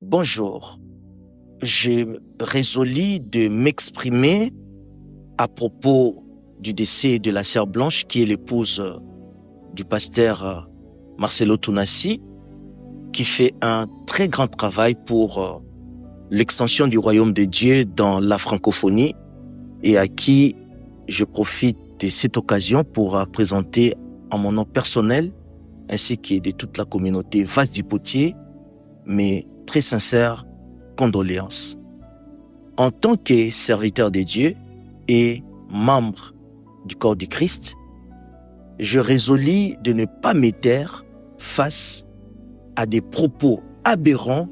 Bonjour, j'ai résolu de m'exprimer à propos du décès de la sœur Blanche, qui est l'épouse du pasteur Marcelo Tounassi, qui fait un très grand travail pour l'extension du royaume de Dieu dans la francophonie et à qui je profite de cette occasion pour présenter en mon nom personnel ainsi que de toute la communauté vaste du Potier mes très sincères condoléances. En tant que serviteur de Dieu et membre du corps du Christ, je résolus de ne pas me taire face à des propos aberrants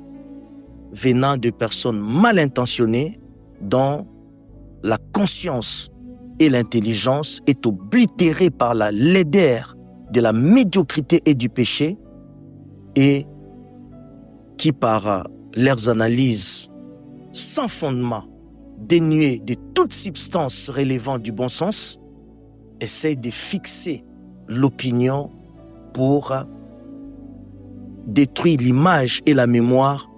venant de personnes mal intentionnées dont la conscience et l'intelligence est oblitérée par la laideur de la médiocrité et du péché, et qui par leurs analyses sans fondement, dénuées de toute substance relevant du bon sens, essayent de fixer l'opinion pour détruire l'image et la mémoire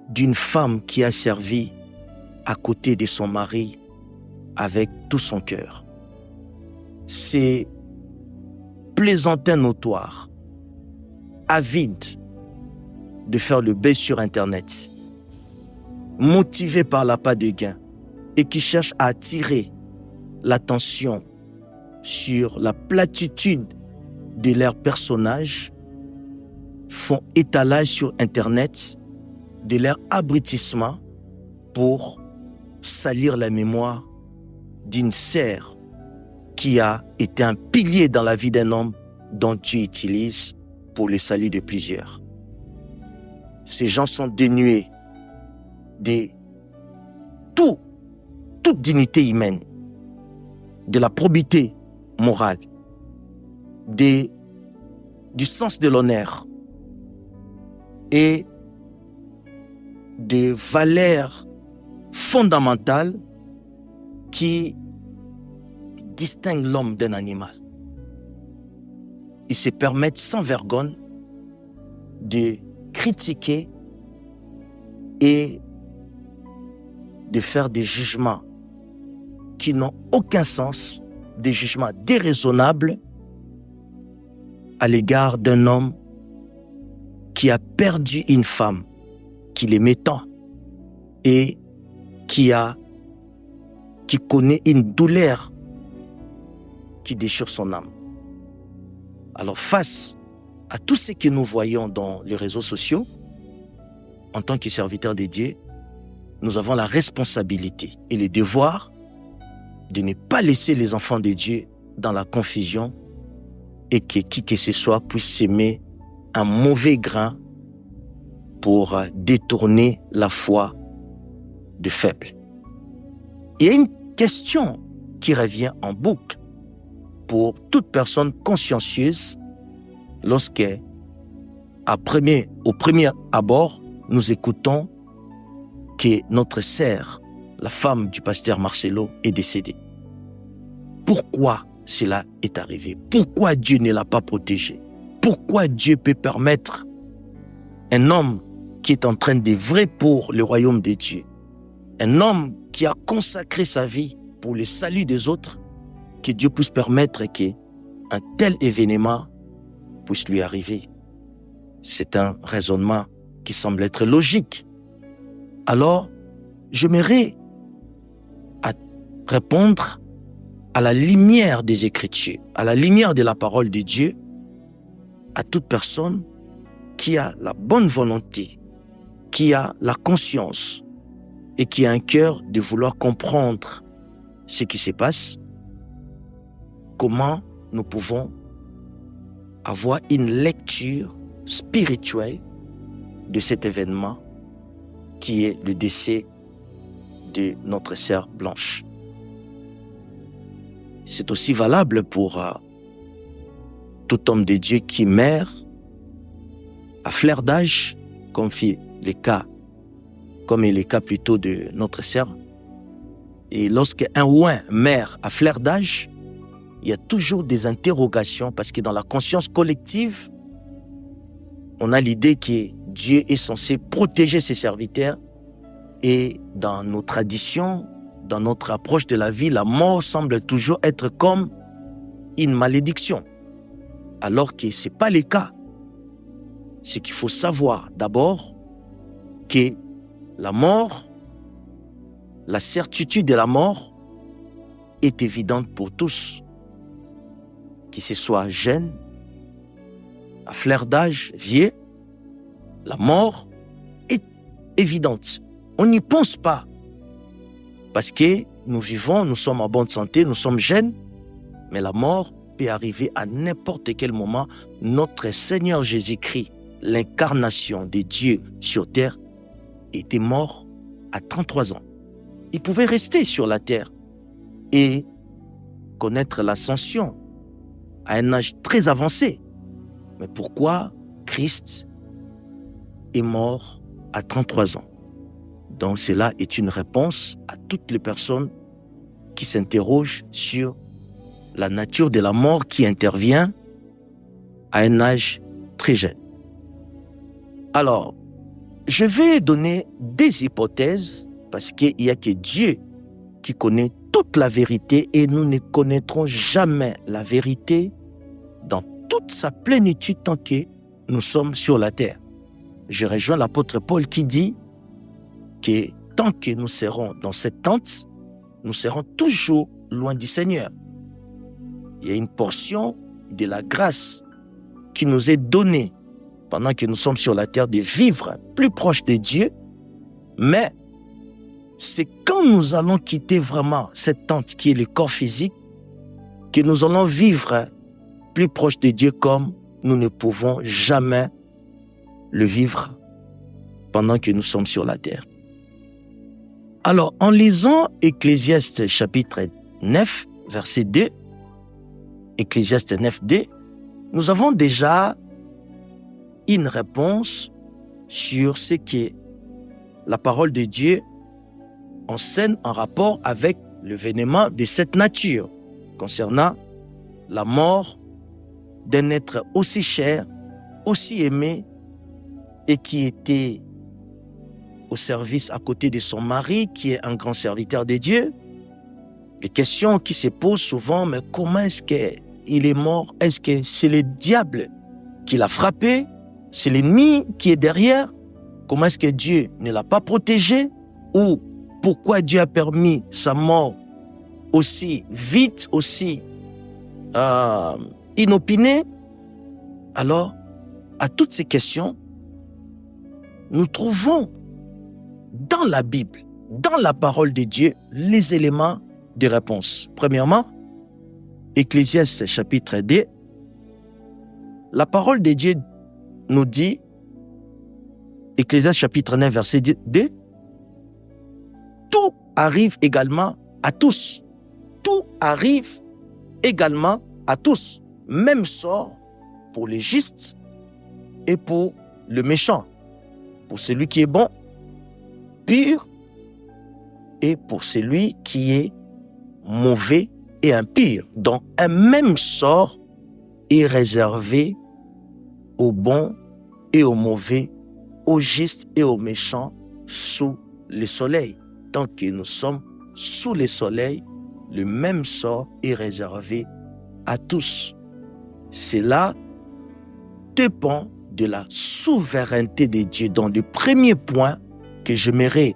d'une femme qui a servi à côté de son mari avec tout son cœur. Ces plaisantins notoires, avides de faire le buzz sur Internet, motivés par l'appât de gain et qui cherchent à attirer l'attention sur la platitude de leurs personnages, font étalage sur Internet de leur abrutissement pour salir la mémoire d'une sœur qui a été un pilier dans la vie d'un homme dont Dieu utilise pour le salut de plusieurs. Ces gens sont dénués de toute dignité humaine, de la probité morale, du sens de l'honneur et des valeurs fondamentales qui distinguent l'homme d'un animal. Ils se permettent sans vergogne de critiquer et de faire des jugements qui n'ont aucun sens, des jugements déraisonnables à l'égard d'un homme qui a perdu une femme qu'il aimait tant et qui connaît une douleur qui déchire son âme. Alors face à tout ce que nous voyons dans les réseaux sociaux, en tant que serviteurs de Dieu, nous avons la responsabilité et le devoir de ne pas laisser les enfants de Dieu dans la confusion et que qui que ce soit puisse s'aimer un mauvais grain pour détourner la foi de faibles. Il y a une question qui revient en boucle pour toute personne consciencieuse lorsque, au premier abord, nous écoutons que notre sœur, la femme du pasteur Marcelo, est décédée. Pourquoi cela est arrivé? Pourquoi Dieu ne l'a pas protégée? Pourquoi Dieu peut permettre un homme qui est en train d'œuvrer pour le royaume de Dieu, un homme qui a consacré sa vie pour le salut des autres, que Dieu puisse permettre qu'un tel événement puisse lui arriver? C'est un raisonnement qui semble être logique. Alors, j'aimerais répondre à la lumière des Écritures, à la lumière de la parole de Dieu, à toute personne qui a la bonne volonté, qui a la conscience et qui a un cœur de vouloir comprendre ce qui se passe, comment nous pouvons avoir une lecture spirituelle de cet événement qui est le décès de notre sœur Blanche. C'est aussi valable pour tout homme de Dieu qui meurt à fleur d'âge, comme est le cas plutôt de notre sœur. Et lorsqu'un ouin meurt à fleur d'âge, il y a toujours des interrogations parce que dans la conscience collective, on a l'idée que Dieu est censé protéger ses serviteurs. Et dans nos traditions, dans notre approche de la vie, la mort semble toujours être comme une malédiction. Alors que ce n'est pas le cas. C'est qu'il faut savoir d'abord que la mort, la certitude de la mort est évidente pour tous. Que ce soit jeune, à fleur d'âge, vieux, la mort est évidente. On n'y pense pas. Parce que nous vivons, nous sommes en bonne santé, nous sommes jeunes, mais la mort peut arriver à n'importe quel moment. Notre Seigneur Jésus-Christ, l'incarnation de Dieu sur terre, était mort à 33 ans. Il pouvait rester sur la terre et connaître l'ascension à un âge très avancé. Mais pourquoi Christ est mort à 33 ans? Donc cela est une réponse à toutes les personnes qui s'interrogent sur la nature de la mort qui intervient à un âge très jeune. Alors, je vais donner des hypothèses parce qu'il n'y a que Dieu qui connaît toute la vérité et nous ne connaîtrons jamais la vérité dans toute sa plénitude tant que nous sommes sur la terre. Je rejoins l'apôtre Paul qui dit que tant que nous serons dans cette tente, nous serons toujours loin du Seigneur. Il y a une portion de la grâce qui nous est donnée pendant que nous sommes sur la terre de vivre plus proche de Dieu, mais c'est quand nous allons quitter vraiment cette tente qui est le corps physique que nous allons vivre plus proche de Dieu comme nous ne pouvons jamais le vivre pendant que nous sommes sur la terre. Alors, en lisant Ecclésiaste chapitre 9, verset 2, Ecclésiaste 9, 2, nous avons déjà une réponse sur ce que la parole de Dieu enseigne en rapport avec l'événement de cette nature concernant la mort d'un être aussi cher, aussi aimé et qui était au service à côté de son mari, qui est un grand serviteur de Dieu. Les questions qui se posent souvent, mais comment est-ce qu'il est mort? Est-ce que c'est le diable qui l'a frappé? C'est l'ennemi qui est derrière? Comment est-ce que Dieu ne l'a pas protégé? Ou pourquoi Dieu a permis sa mort aussi vite, aussi inopinée? Alors, à toutes ces questions, nous trouvons dans la Bible, dans la parole de Dieu, les éléments de réponse. Premièrement, Ecclésiaste chapitre 2, la parole de Dieu nous dit, Ecclésiaste chapitre 9, verset 2, tout arrive également à tous. Tout arrive également à tous. Même sort pour le juste et pour le méchant. Pour celui qui est bon, pur, et pour celui qui est mauvais et impur. Donc, un même sort est réservé aux bons et aux mauvais, aux justes et aux méchants sous le soleil. Tant que nous sommes sous le soleil, le même sort est réservé à tous. Cela dépend de la souveraineté de Dieu. Dans le premier point que j'aimerais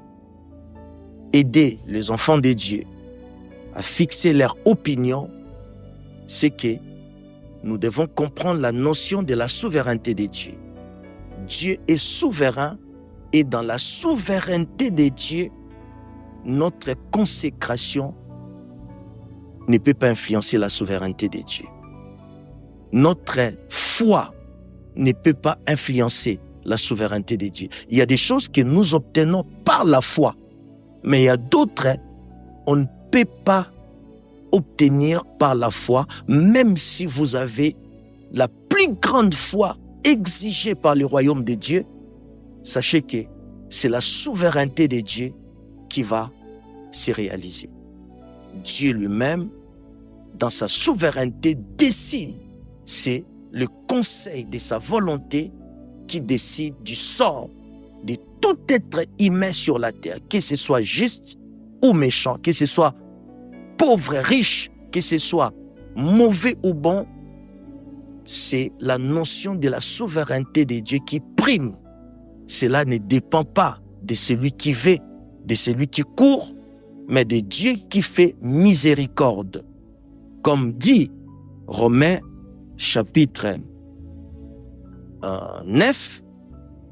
aider les enfants de Dieu à fixer leur opinion, c'est que nous devons comprendre la notion de la souveraineté de Dieu. Dieu est souverain et dans la souveraineté de Dieu, notre consécration ne peut pas influencer la souveraineté de Dieu. Notre foi ne peut pas influencer la souveraineté de Dieu. Il y a des choses que nous obtenons par la foi, mais il y a d'autres, on ne peut pas obtenir par la foi, même si vous avez la plus grande foi exigée par le royaume de Dieu. Sachez que c'est la souveraineté de Dieu qui va se réaliser. Dieu lui-même, dans sa souveraineté, décide. C'est le conseil de sa volonté qui décide du sort de tout être humain sur la terre, que ce soit juste ou méchant, que ce soit pauvre, riche, que ce soit mauvais ou bon. C'est la notion de la souveraineté de Dieu qui prime. Cela ne dépend pas de celui qui veut, de celui qui court, mais de Dieu qui fait miséricorde. Comme dit Romains chapitre 9,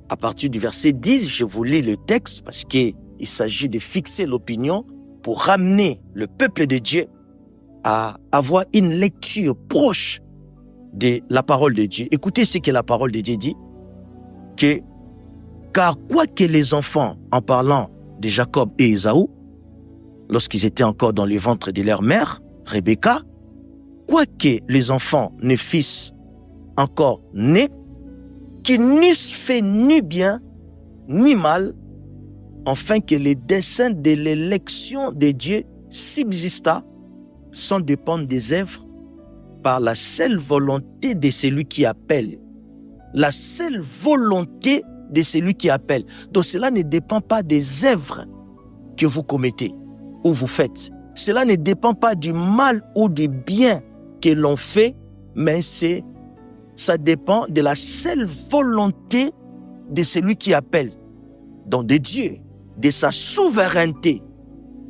à partir du verset 10, je vous lis le texte parce qu'il s'agit de fixer l'opinion pour ramener le peuple de Dieu à avoir une lecture proche de la parole de Dieu. Écoutez ce que la parole de Dieu dit, car quoique les enfants, en parlant de Jacob et Ésaü, lorsqu'ils étaient encore dans le ventre de leur mère, Rebecca, quoique les enfants ne fussent encore nés, qu'ils n'eussent fait ni bien ni mal, afin que les desseins de l'élection de Dieu subsista sans dépendre des œuvres, par la seule volonté de celui qui appelle. La seule volonté de celui qui appelle. Donc cela ne dépend pas des œuvres que vous commettez ou vous faites. Cela ne dépend pas du mal ou du bien que l'on fait, mais ça dépend de la seule volonté de celui qui appelle. Donc de Dieu, de sa souveraineté.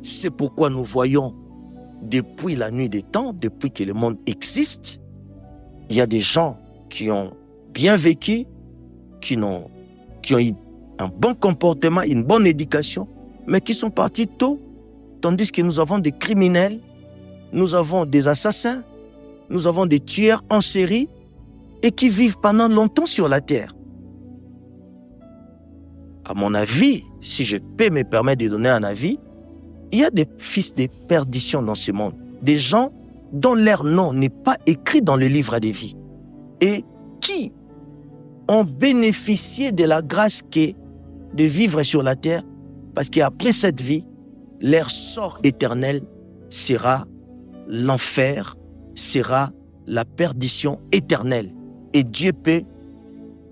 C'est pourquoi nous voyons depuis la nuit des temps, depuis que le monde existe, il y a des gens qui ont bien vécu, qui ont eu un bon comportement, une bonne éducation, mais qui sont partis tôt, tandis que nous avons des criminels, nous avons des assassins, nous avons des tueurs en série et qui vivent pendant longtemps sur la terre. À mon avis, si je peux me permettre de donner un avis, il y a des fils de perdition dans ce monde, des gens dont leur nom n'est pas écrit dans le livre des vies et qui ont bénéficié de la grâce qu'est de vivre sur la terre, parce qu'après cette vie, leur sort éternel sera l'enfer, sera la perdition éternelle. Et Dieu peut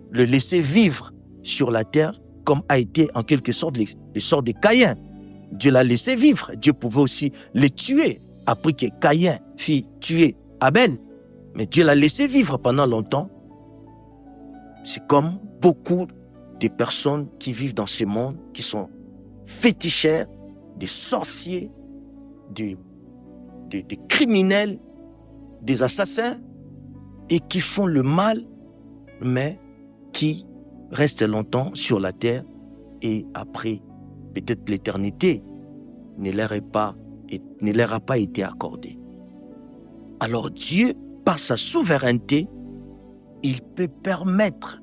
le laisser vivre sur la terre comme a été en quelque sorte le sort de Caïn. Dieu l'a laissé vivre. Dieu pouvait aussi le tuer après que Caïn fit tuer Abel. Mais Dieu l'a laissé vivre pendant longtemps. C'est comme beaucoup de personnes qui vivent dans ce monde, qui sont féticheurs, des sorciers, des criminels, des assassins, et qui font le mal, mais qui restent longtemps sur la terre et après, peut-être l'éternité ne leur a pas été accordée. Alors Dieu, par sa souveraineté, il peut permettre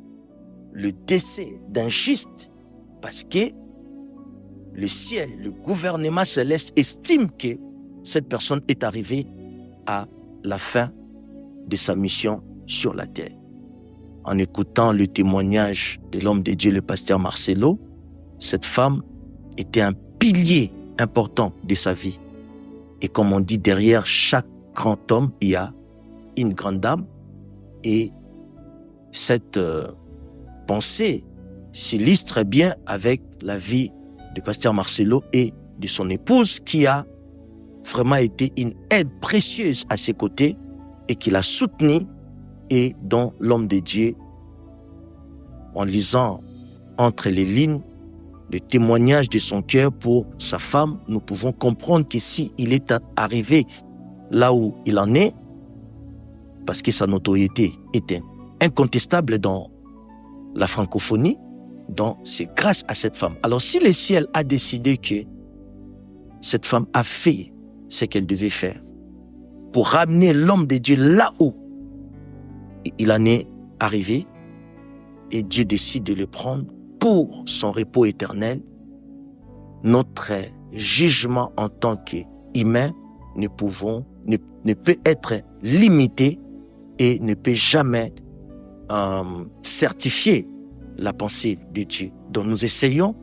le décès d'un juste parce que le ciel, le gouvernement céleste estime que cette personne est arrivée à la fin de sa mission sur la terre. En écoutant le témoignage de l'homme de Dieu, le pasteur Marcelo, cette femme était un pilier important de sa vie. Et comme on dit, derrière chaque grand homme, il y a une grande dame. Et cette pensée s'illustre bien avec la vie du pasteur Marcelo et de son épouse qui a vraiment été une aide précieuse à ses côtés et qui l'a soutenu et dont l'homme de Dieu, en lisant entre les lignes le témoignage de son cœur pour sa femme, nous pouvons comprendre que si il est arrivé là où il en est, parce que sa notoriété était incontestable dans la francophonie, donc c'est grâce à cette femme. Alors si le ciel a décidé que cette femme a fait ce qu'elle devait faire pour ramener l'homme de Dieu là où il en est arrivé, et Dieu décide de le prendre pour son repos éternel, notre jugement en tant qu'humain ne peut être limité et ne peut jamais certifier la pensée de Dieu. Donc nous essayons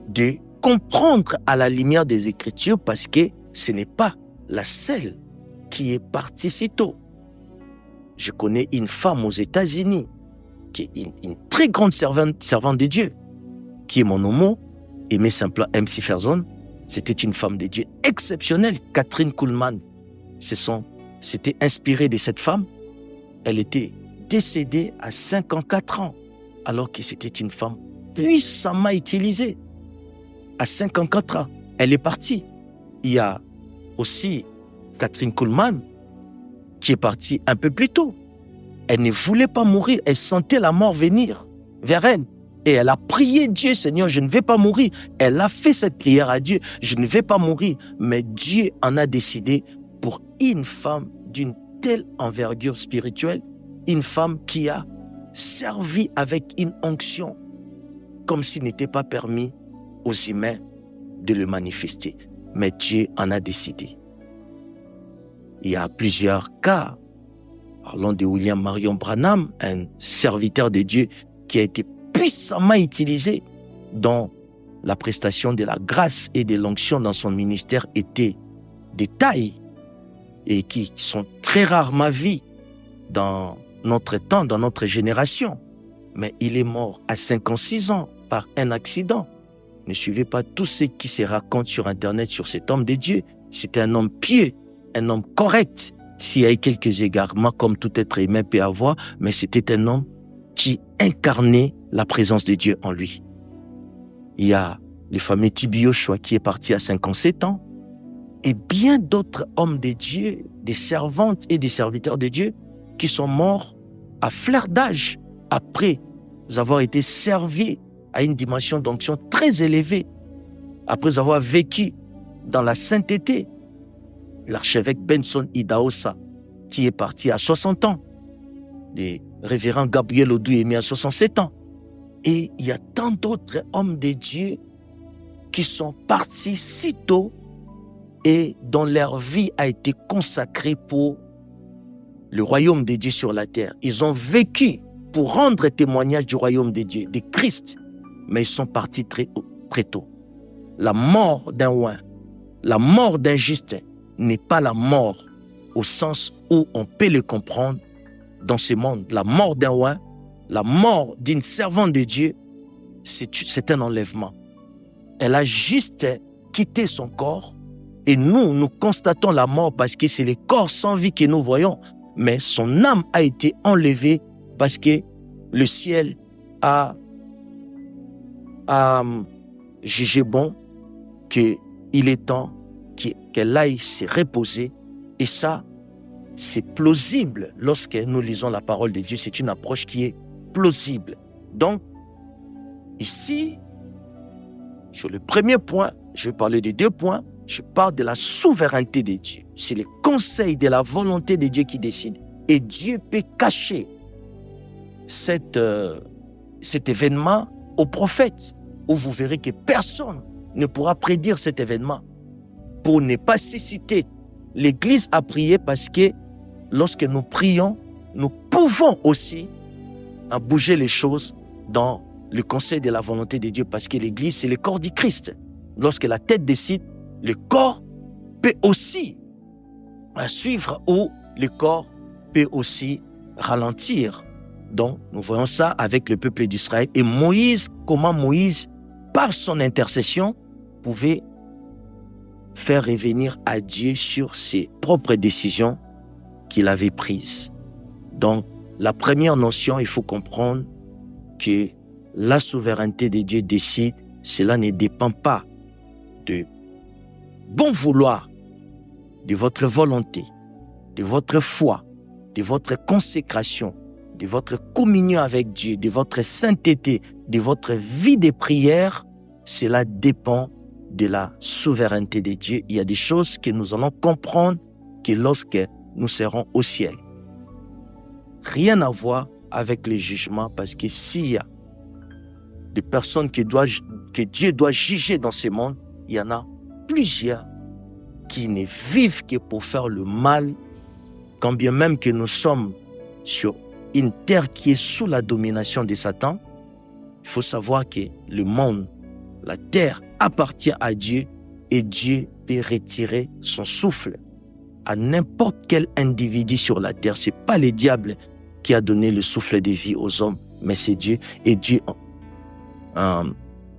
de comprendre à la lumière des Écritures parce que ce n'est pas la seule qui est partie si tôt. Je connais une femme aux États-Unis qui est une très grande servante de Dieu, qui est mon homo, Aimé Simpla MC Ferzon. C'était une femme de Dieu exceptionnelle. Catherine Kuhlman, c'était inspiré de cette femme. Elle était décédée à 54 ans, alors que c'était une femme puissamment utilisée. À 54 ans, elle est partie. Il y a aussi Catherine Kuhlman, qui est partie un peu plus tôt. Elle ne voulait pas mourir, elle sentait la mort venir vers elle. Et elle a prié Dieu, Seigneur, je ne vais pas mourir. Elle a fait cette prière à Dieu, je ne vais pas mourir. Mais Dieu en a décidé pour une femme d'une telle envergure spirituelle, une femme qui a servi avec une onction, comme s'il n'était pas permis aux humains de le manifester. Mais Dieu en a décidé. Il y a plusieurs cas. Parlons de William Marion Branham, un serviteur de Dieu qui a été puissamment utilisé, dont la prestation de la grâce et de l'onction dans son ministère était des tailles et qui sont très rarement vues dans notre temps, dans notre génération. Mais il est mort à 56 ans par un accident. Ne suivez pas tout ce qui se raconte sur Internet sur cet homme de Dieu. C'était un homme pieux, un homme correct. S'il y a eu quelques égarements, comme tout être humain peut avoir, mais c'était un homme qui incarnait la présence de Dieu en lui. Il y a le fameux Tibi Joshua qui est parti à 57 ans, et bien d'autres hommes de Dieu, des servantes et des serviteurs de Dieu, qui sont morts à fleur d'âge, après avoir été servis à une dimension d'onction très élevée, après avoir vécu dans la sainteté. L'archevêque Benson Idahosa, qui est parti à 60 ans, le révérend Gabriel Odouyemi à 67 ans. Et il y a tant d'autres hommes de Dieu qui sont partis si tôt et dont leur vie a été consacrée pour le royaume de Dieu sur la terre. Ils ont vécu pour rendre témoignage du royaume de Dieu, de Christ, mais ils sont partis très tôt. La mort d'un oint, la mort d'un juste n'est pas la mort au sens où on peut le comprendre dans ce monde. La mort d'un oint, la mort d'une servante de Dieu, c'est un enlèvement. Elle a juste quitté son corps et nous constatons la mort parce que c'est le corps sans vie que nous voyons, mais son âme a été enlevée parce que le ciel a jugé bon qu'il est temps qu'elle aille se reposer. Et ça, c'est plausible lorsque nous lisons la parole de Dieu. C'est une approche qui est plausible. Donc, ici, sur le premier point, je vais parler de 2 points. Je parle de la souveraineté de Dieu. C'est le conseil de la volonté de Dieu qui décide. Et Dieu peut cacher cet événement aux prophètes, où vous verrez que personne ne pourra prédire cet événement. Pour ne pas susciter, l'Église a prié parce que lorsque nous prions, nous pouvons aussi bouger les choses dans le conseil de la volonté de Dieu, parce que l'Église, c'est le corps du Christ. Lorsque la tête décide, le corps peut aussi suivre, ou le corps peut aussi ralentir. Donc, nous voyons ça avec le peuple d'Israël. Et Moïse, comment Moïse, par son intercession, pouvait faire revenir à Dieu sur ses propres décisions qu'il avait prises. Donc, la première notion, il faut comprendre que la souveraineté de Dieu décide, cela ne dépend pas de bon vouloir, de votre volonté, de votre foi, de votre consécration, de votre communion avec Dieu, de votre sainteté, de votre vie de prière. Cela dépend de la souveraineté de Dieu. Il y a des choses que nous allons comprendre que lorsque nous serons au ciel. Rien à voir avec le jugement, parce que s'il y a des personnes que Dieu doit juger dans ce monde, il y en a plusieurs qui ne vivent que pour faire le mal, quand bien même que nous sommes sur une terre qui est sous la domination de Satan. Il faut savoir que le monde, la terre, appartient à Dieu, et Dieu peut retirer son souffle à n'importe quel individu sur la terre. Ce n'est pas le diable qui a donné le souffle de vie aux hommes, mais c'est Dieu. Et Dieu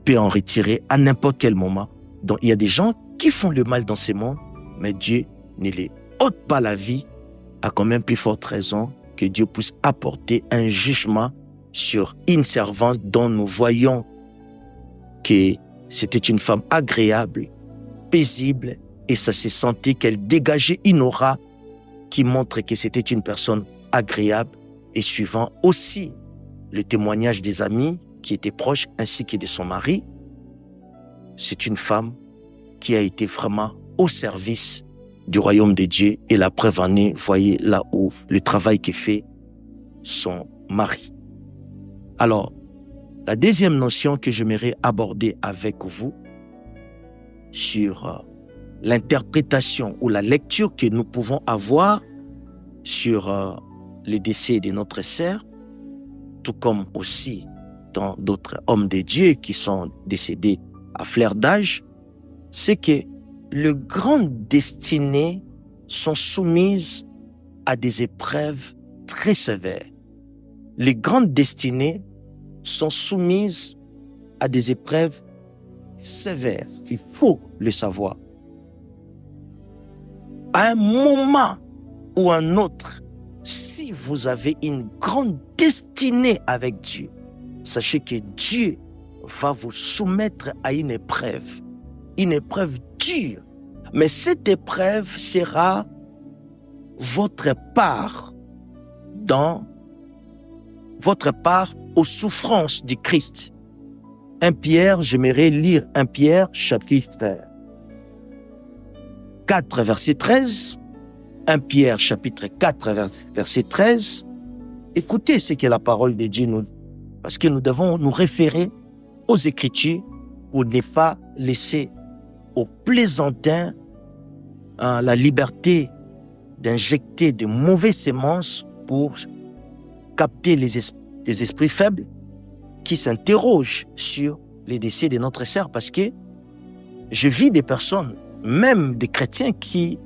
peut en retirer à n'importe quel moment. Donc, il y a des gens qui font le mal dans ce monde, mais Dieu ne les ôte pas la vie, à quand même plus forte raison que Dieu puisse apporter un jugement sur une servante dont nous voyons que c'était une femme agréable, paisible, et ça s'est senti qu'elle dégageait une aura qui montre que c'était une personne agréable, et suivant aussi le témoignage des amis qui étaient proches ainsi que de son mari, c'est une femme qui a été vraiment au service du royaume de Dieu, et la preuve en est, voyez là où le travail que fait son mari. Alors, la deuxième notion que j'aimerais aborder avec vous sur l'interprétation ou la lecture que nous pouvons avoir sur le décès de notre sœur, tout comme aussi dans d'autres hommes de Dieu qui sont décédés à fleur d'âge, c'est que les grandes destinées sont soumises à des épreuves très sévères. Les grandes destinées sont soumises à des épreuves sévères. Il faut le savoir. À un moment ou un autre, si vous avez une grande destinée avec Dieu, sachez que Dieu va vous soumettre à une épreuve dure. Mais cette épreuve sera votre part aux souffrances du Christ. 1 Pierre, j'aimerais lire 1 Pierre, chapitre 4, verset 13. 1 Pierre, chapitre 4, verset 13. Écoutez ce que la parole de Dieu nous dit, parce que nous devons nous référer aux Écritures pour ne pas laisser aux plaisantins la liberté d'injecter de mauvaises semences pour capter les esprits faibles qui s'interrogent sur les décès de notre sœur. Parce que je vis des personnes, même des chrétiens, qui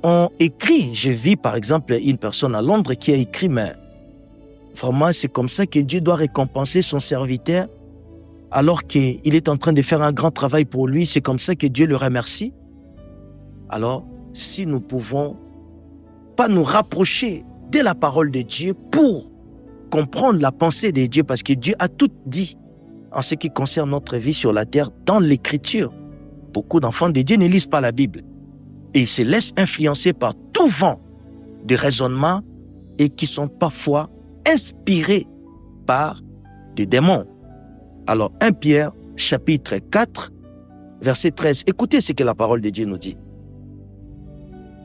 ont écrit. Je vis par exemple une personne à Londres qui a écrit, mais vraiment c'est comme ça que Dieu doit récompenser son serviteur alors qu'il est en train de faire un grand travail pour lui. C'est comme ça que Dieu le remercie. Alors, si nous pouvons pas nous rapprocher de la parole de Dieu pour comprendre la pensée de Dieu, parce que Dieu a tout dit en ce qui concerne notre vie sur la terre dans l'Écriture. Beaucoup d'enfants de Dieu ne lisent pas la Bible et ils se laissent influencer par tout vent de raisonnement et qui sont parfois inspirés par des démons. Alors, 1 Pierre, chapitre 4, verset 13. Écoutez ce que la parole de Dieu nous dit.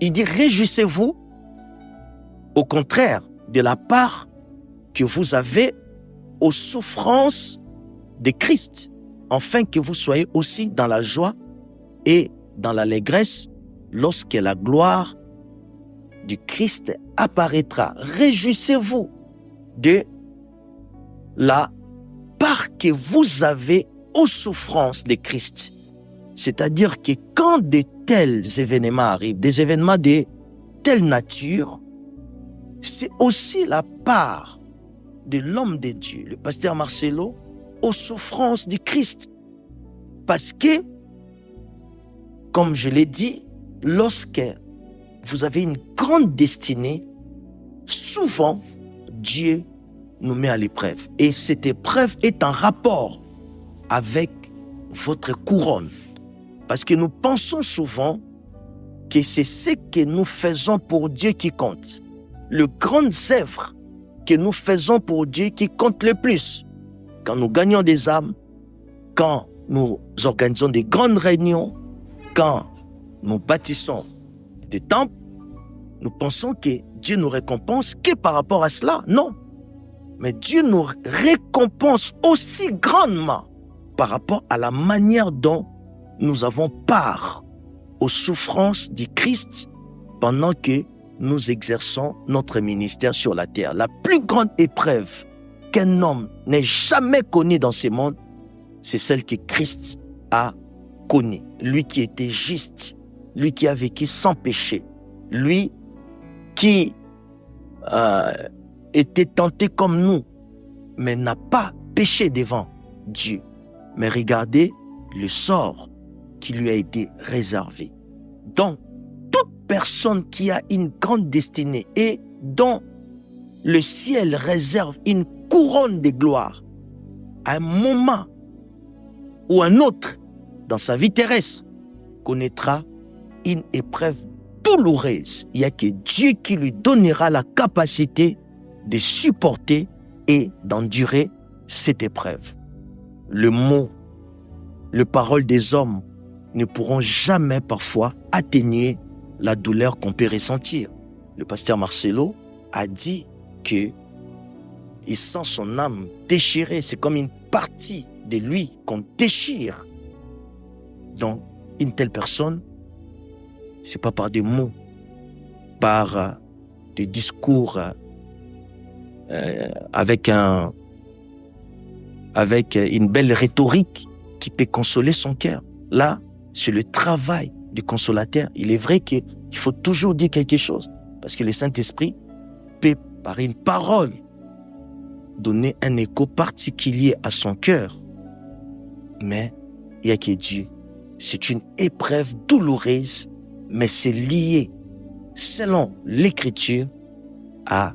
Il dit, réjouissez-vous, au contraire, de la part que vous avez aux souffrances de Christ, afin que vous soyez aussi dans la joie et dans l'allégresse lorsque la gloire du Christ apparaîtra. Réjouissez-vous de la part que vous avez aux souffrances de Christ. C'est-à-dire que quand de tels événements arrivent, des événements de telle nature, c'est aussi la part de l'homme de Dieu, le pasteur Marcelo, aux souffrances du Christ. Parce que, comme je l'ai dit, lorsque vous avez une grande destinée, souvent, Dieu nous met à l'épreuve. Et cette épreuve est en rapport avec votre couronne. Parce que nous pensons souvent que c'est ce que nous faisons pour Dieu qui compte. Les grandes œuvres que nous faisons pour Dieu qui compte le plus. Quand nous gagnons des âmes, quand nous organisons des grandes réunions, quand nous bâtissons des temples, nous pensons que Dieu nous récompense que par rapport à cela. Non. Mais Dieu nous récompense aussi grandement par rapport à la manière dont nous avons part aux souffrances du Christ pendant que nous exerçons notre ministère sur la terre. La plus grande épreuve qu'un homme n'ait jamais connue dans ce monde, c'est celle que Christ a connue. Lui qui était juste, lui qui a vécu sans péché, lui qui était tenté comme nous, mais n'a pas péché devant Dieu. Mais regardez le sort qui lui a été réservé. Donc, toute personne qui a une grande destinée et dont le ciel réserve une couronne de gloire, à un moment ou un autre dans sa vie terrestre, connaîtra une épreuve douloureuse. Il n'y a que Dieu qui lui donnera la capacité de supporter et d'endurer cette épreuve. Le mot, les paroles des hommes ne pourront jamais parfois atténuer la douleur qu'on peut ressentir. Le pasteur Marcelo a dit que il sent son âme déchirée. C'est comme une partie de lui qu'on déchire. Donc, une telle personne, c'est pas par des mots, par des discours avec une belle rhétorique qui peut consoler son cœur. Là, c'est le travail du consolateur. Il est vrai qu'il faut toujours dire quelque chose, parce que le Saint-Esprit peut, par une parole, donner un écho particulier à son cœur. Mais il n'y a que Dieu. C'est une épreuve douloureuse, mais c'est lié, selon l'Écriture, à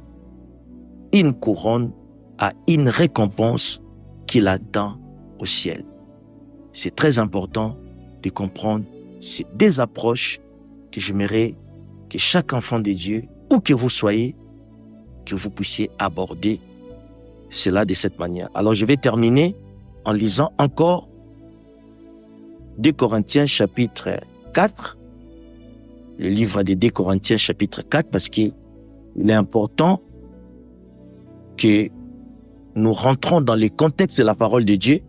une couronne, à une récompense qu'il attend au ciel. C'est très important de comprendre ces deux approches que j'aimerais que chaque enfant de Dieu, où que vous soyez, que vous puissiez aborder cela de cette manière. Alors je vais terminer en lisant encore 2 Corinthiens chapitre 4, le livre des 2 Corinthiens chapitre 4, parce qu'il est important que nous rentrons dans le contexte de la parole de Dieu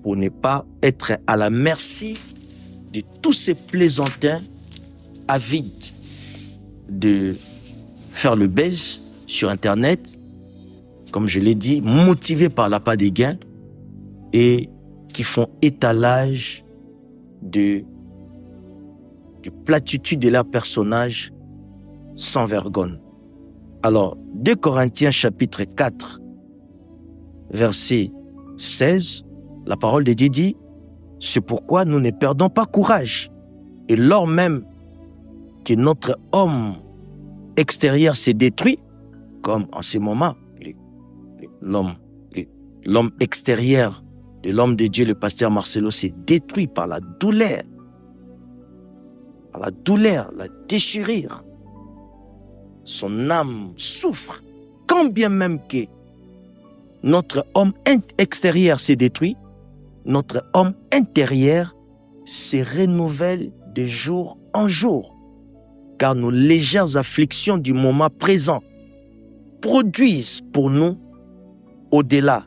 pour ne pas être à la merci de tous ces plaisantins avides de faire le buzz sur Internet, comme je l'ai dit, motivés par l'appât des gains et qui font étalage du platitude de leur personnage sans vergogne. Alors, 2 Corinthiens chapitre 4, verset 16, la parole de Dieu dit « C'est pourquoi nous ne perdons pas courage. Et lors même que notre homme extérieur s'est détruit, comme en ce moment, l'homme extérieur de l'homme de Dieu, le pasteur Marcelo, s'est détruit par la douleur, la déchirure. Son âme souffre, quand bien même que notre homme extérieur s'est détruit, notre homme intérieur se renouvelle de jour en jour, car nos légères afflictions du moment présent produisent pour nous, au-delà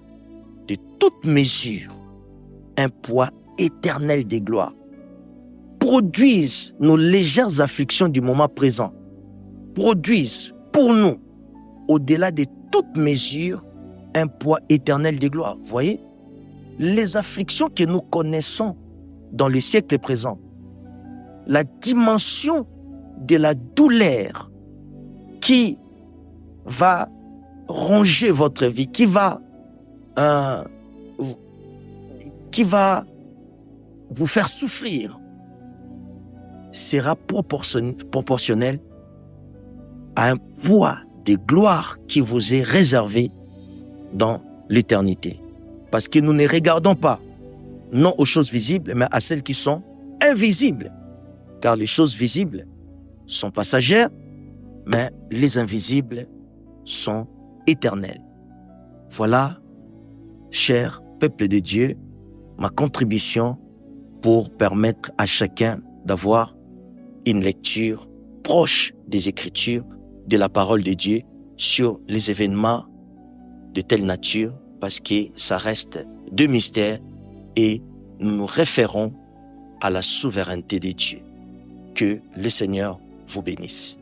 de toute mesure, un poids éternel de gloire. Produisent nos légères afflictions du moment présent, produisent pour nous, au-delà de toute mesure, un poids éternel de gloire. Vous voyez, les afflictions que nous connaissons dans le siècle présent, la dimension de la douleur qui va ronger votre vie, qui va vous faire souffrir, sera proportionnel à un poids de gloire qui vous est réservé dans l'éternité. Parce que nous ne regardons pas, non aux choses visibles, mais à celles qui sont invisibles. Car les choses visibles sont passagères, mais les invisibles sont éternelles. Voilà, cher peuple de Dieu, ma contribution pour permettre à chacun d'avoir une lecture proche des Écritures, de la parole de Dieu sur les événements de telle nature, parce que ça reste deux mystères et nous nous référons à la souveraineté de Dieu. Que le Seigneur vous bénisse.